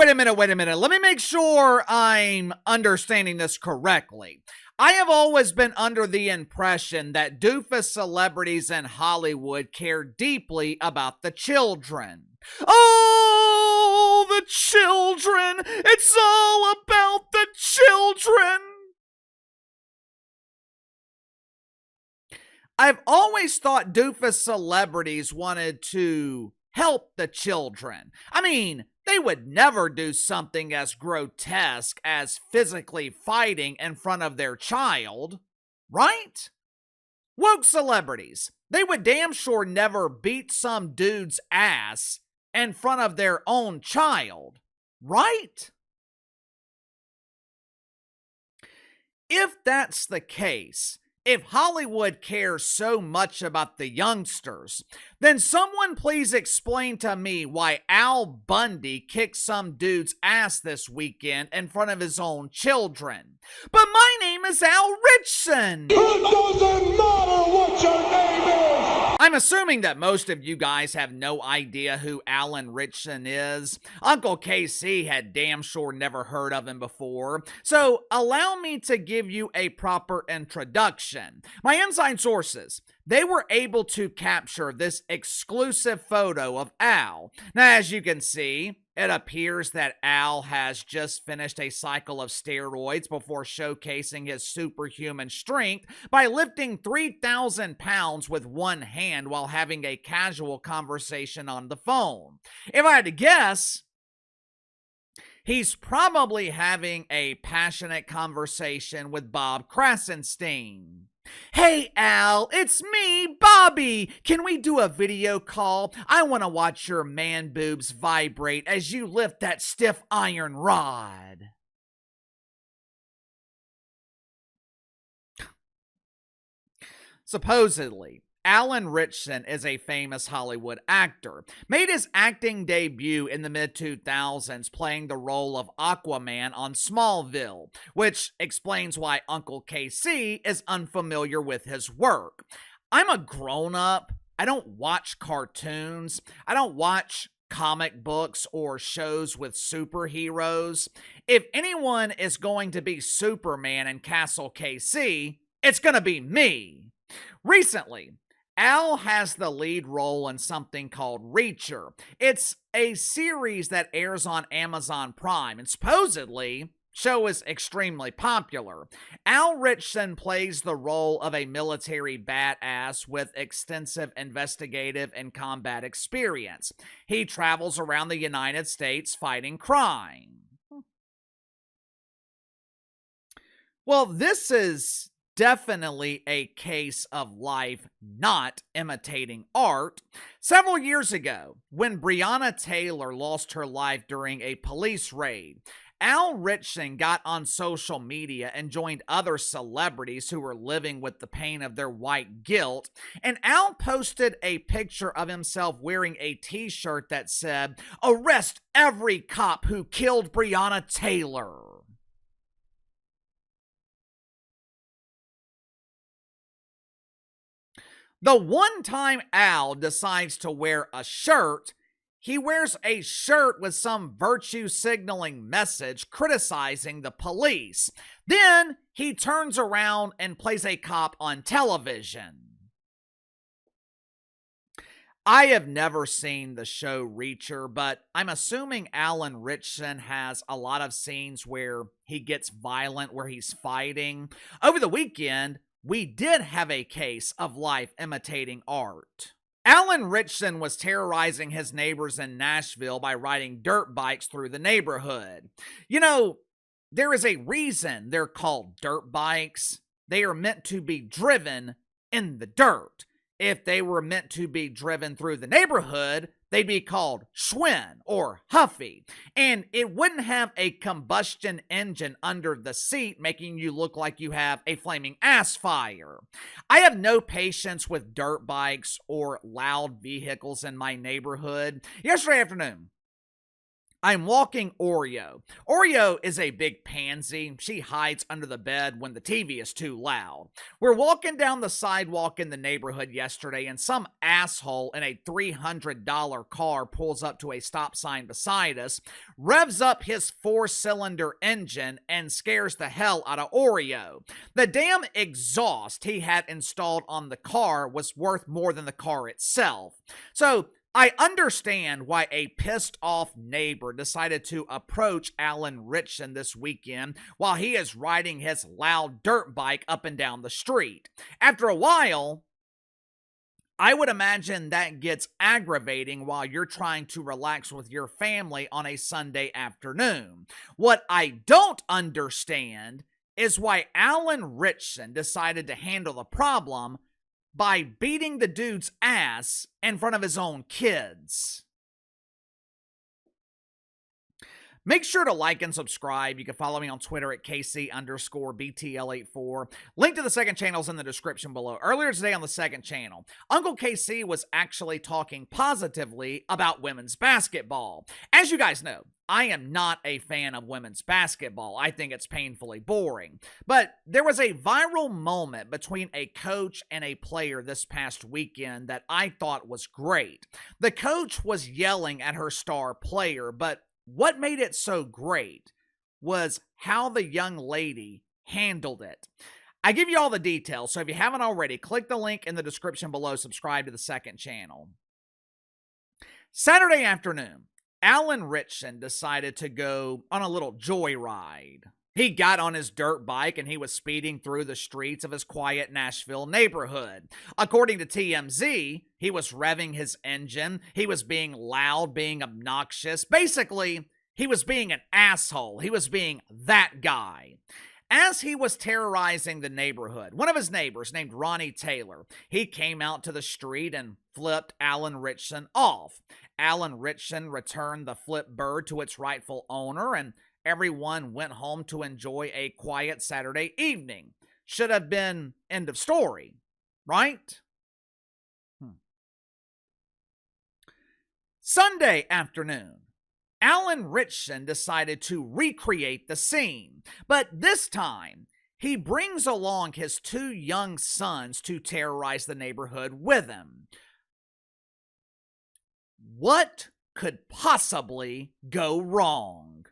Wait a minute. Let me make sure I'm understanding this correctly. I have always been under the impression that doofus celebrities in Hollywood care deeply about the children. Oh, the children! It's all about the children! I've always thought doofus celebrities wanted to help the children. I mean, they would never do something as grotesque as physically fighting in front of their child, right? Woke celebrities, they would damn sure never beat some dude's ass in front of their own child, right? If that's the case, if Hollywood cares so much about the youngsters, then someone please explain to me why Al Bundy kicked some dude's ass this weekend in front of his own children. But my name is Al Ritchson! It doesn't matter what your name is! I'm assuming that most of you guys have no idea who Allan Richson is. Uncle KC had damn sure never heard of him before, so allow me to give you a proper introduction. My inside sources, they were able to capture this exclusive photo of Al. Now, as you can see, it appears that Al has just finished a cycle of steroids before showcasing his superhuman strength by lifting 3,000 pounds with one hand while having a casual conversation on the phone. If I had to guess, he's probably having a passionate conversation with Bob Krasenstein. Hey Al, it's me, Bobby. Can we do a video call? I want to watch your man boobs vibrate as you lift that stiff iron rod. Supposedly, Alan Ritchson is a famous Hollywood actor. Made his acting debut in the mid-2000s playing the role of Aquaman on Smallville, which explains why Uncle KC is unfamiliar with his work. I'm a grown-up. I don't watch cartoons. I don't watch comic books or shows with superheroes. If anyone is going to be Superman in Castle KC, it's gonna be me. Recently, Al has the lead role in something called Reacher. It's a series that airs on Amazon Prime, and supposedly, show is extremely popular. Al Richson plays the role of a military badass with extensive investigative and combat experience. He travels around the United States fighting crime. Well, this is definitely a case of life not imitating art. Several years ago, when Briana Taylor lost her life during a police raid, Al Ritchson got on social media and joined other celebrities who were living with the pain of their white guilt, and Al posted a picture of himself wearing a t-shirt that said, "Arrest every cop who killed Briana Taylor." The one time Al decides to wear a shirt, he wears a shirt with some virtue signaling message criticizing the police. Then he turns around and plays a cop on television. I have never seen the show Reacher, but I'm assuming Alan Ritchson has a lot of scenes where he gets violent, where he's fighting. Over the weekend, we did have a case of life imitating art. Alan Ritchson was terrorizing his neighbors in Nashville by riding dirt bikes through the neighborhood. You know, there is a reason they're called dirt bikes. They are meant to be driven in the dirt. If they were meant to be driven through the neighborhood, they'd be called Schwinn or Huffy. And it wouldn't have a combustion engine under the seat, making you look like you have a flaming ass fire. I have no patience with dirt bikes or loud vehicles in my neighborhood. Yesterday afternoon, I'm walking Oreo. Oreo is a big pansy. She hides under the bed when the TV is too loud. We're walking down the sidewalk in the neighborhood yesterday, and some asshole in a $300 car pulls up to a stop sign beside us, revs up his 4-cylinder engine, and scares the hell out of Oreo. The damn exhaust he had installed on the car was worth more than the car itself. So, I understand why a pissed off neighbor decided to approach Alan Richson this weekend while he is riding his loud dirt bike up and down the street. After a while, I would imagine that gets aggravating while you're trying to relax with your family on a Sunday afternoon. What I don't understand is why Alan Ritchson decided to handle the problem by beating the dude's ass in front of his own kids. Make sure to like and subscribe. You can follow me on Twitter at KC_BTL84. Link to the second channel is in the description below. Earlier today on the second channel, Uncle KC was actually talking positively about women's basketball. As you guys know, I am not a fan of women's basketball. I think it's painfully boring. But there was a viral moment between a coach and a player this past weekend that I thought was great. The coach was yelling at her star player, but what made it so great was how the young lady handled it. I give you all the details, so if you haven't already, click the link in the description below, subscribe to the second channel. Saturday afternoon, Allan Richson decided to go on a little joyride. He got on his dirt bike and he was speeding through the streets of his quiet Nashville neighborhood. According to TMZ, he was revving his engine, he was being loud, being obnoxious. Basically, he was being an asshole. He was being that guy. As he was terrorizing the neighborhood, one of his neighbors named Briana Taylor, he came out to the street and flipped Alan Ritchson off. Alan Ritchson returned the flip bird to its rightful owner, and everyone went home to enjoy a quiet Saturday evening. Should have been end of story, right? Sunday afternoon, Alan Ritchson decided to recreate the scene, but this time, he brings along his 2 young sons to terrorize the neighborhood with him. What could possibly go wrong?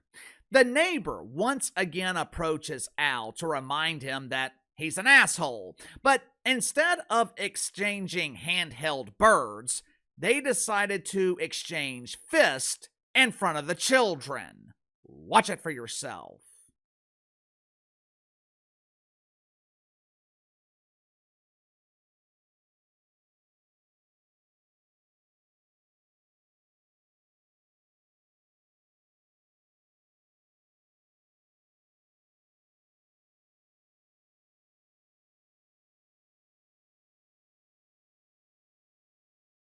The neighbor once again approaches Al to remind him that he's an asshole, but instead of exchanging handheld birds, they decided to exchange fists in front of the children. Watch it for yourself.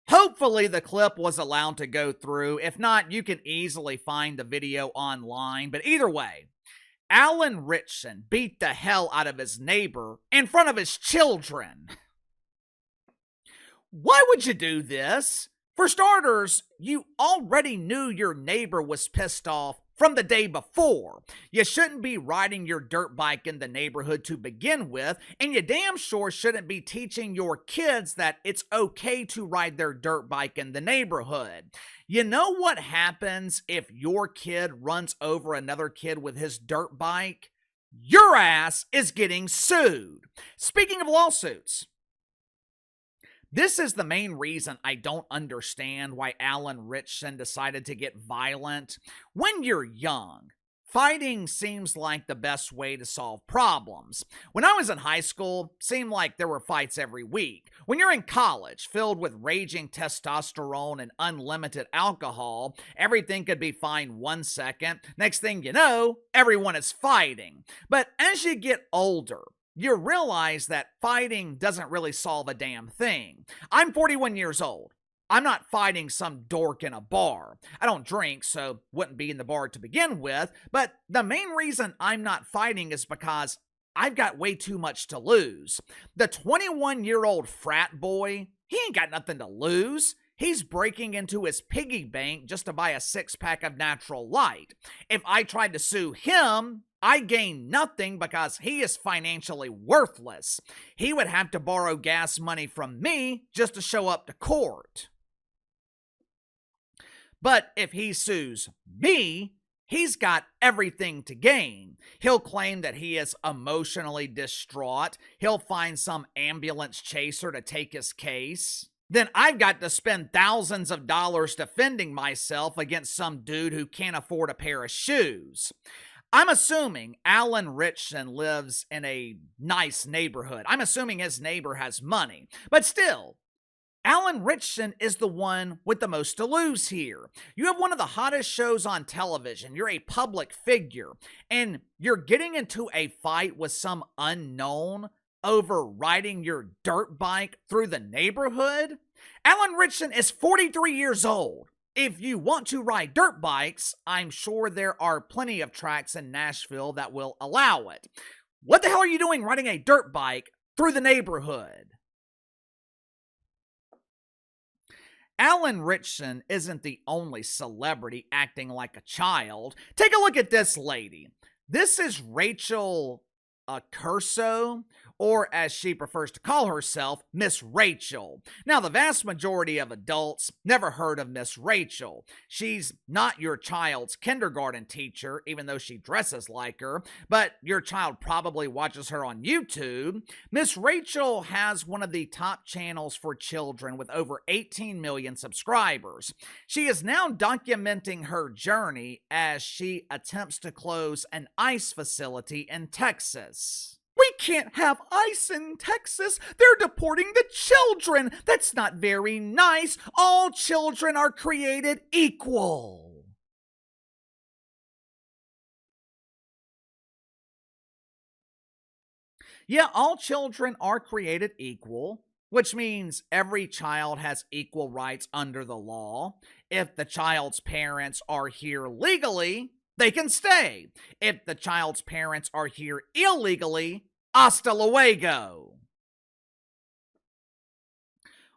Hopefully the clip was allowed to go through. If not, you can easily find the video online. But either way, Alan Ritchson beat the hell out of his neighbor in front of his children. Why would you do this? For starters, you already knew your neighbor was pissed off from the day before. You shouldn't be riding your dirt bike in the neighborhood to begin with, and you damn sure shouldn't be teaching your kids that it's okay to ride their dirt bike in the neighborhood. You know what happens if your kid runs over another kid with his dirt bike? Your ass is getting sued. Speaking of lawsuits, this is the main reason I don't understand why Alan Ritchson decided to get violent. When you're young, fighting seems like the best way to solve problems. When I was in high school, it seemed like there were fights every week. When you're in college, filled with raging testosterone and unlimited alcohol, everything could be fine 1 second. Next thing you know, everyone is fighting. But as you get older, you realize that fighting doesn't really solve a damn thing. I'm 41 years old. I'm not fighting some dork in a bar. I don't drink, so wouldn't be in the bar to begin with, but the main reason I'm not fighting is because I've got way too much to lose. The 21-year-old frat boy, he ain't got nothing to lose. he's breaking into his piggy bank just to buy a 6-pack of natural light. If I tried to sue him, I gain nothing because he is financially worthless. He would have to borrow gas money from me just to show up to court. But if he sues me, he's got everything to gain. He'll claim that he is emotionally distraught. He'll find some ambulance chaser to take his case. Then I've got to spend thousands of dollars defending myself against some dude who can't afford a pair of shoes. I'm assuming Alan Ritchson lives in a nice neighborhood. I'm assuming his neighbor has money. But still, Alan Ritchson is the one with the most to lose here. You have one of the hottest shows on television. You're a public figure, and you're getting into a fight with some unknown over riding your dirt bike through the neighborhood. Alan Richson is 43 years old. If you want to ride dirt bikes, I'm sure there are plenty of tracks in Nashville that will allow it. What the hell are you doing riding a dirt bike through the neighborhood? Alan Ritchson isn't the only celebrity acting like a child. Take a look at this lady. This is Rachel Curso, or as she prefers to call herself, Miss Rachel. Now, the vast majority of adults never heard of Miss Rachel. She's not your child's kindergarten teacher, even though she dresses like her, but your child probably watches her on YouTube. Miss Rachel has one of the top channels for children with over 18 million subscribers. She is now documenting her journey as she attempts to close an ice facility in Texas. We can't have ice in Texas. They're deporting the children. That's not very nice. All children are created equal. Yeah, all children are created equal, which means every child has equal rights under the law. If the child's parents are here legally, they can stay. If the child's parents are here illegally, hasta luego.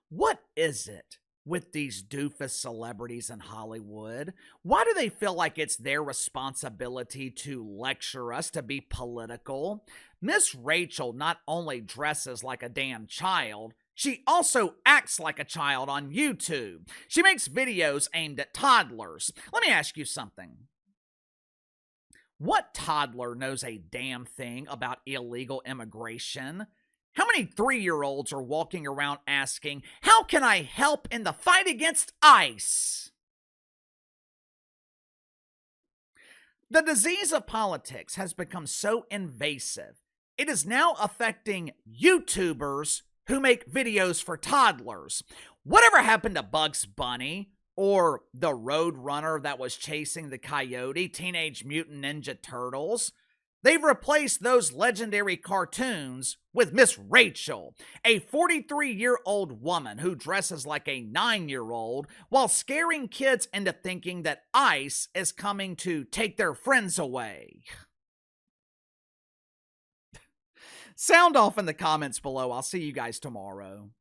What is it with these doofus celebrities in Hollywood? Why do they feel like it's their responsibility to lecture us, to be political? Miss Rachel not only dresses like a damn child, she also acts like a child on YouTube. She makes videos aimed at toddlers. Let me ask you something. What toddler knows a damn thing about illegal immigration? How many 3-year-olds are walking around asking, how can I help in the fight against ICE? The disease of politics has become so invasive, it is now affecting YouTubers who make videos for toddlers. Whatever happened to Bugs Bunny? Or the Road Runner that was chasing the coyote, Teenage Mutant Ninja Turtles? They've replaced those legendary cartoons with Miss Rachel, a 43-year-old woman who dresses like a 9-year-old while scaring kids into thinking that ICE is coming to take their friends away. Sound off in the comments below. I'll see you guys tomorrow.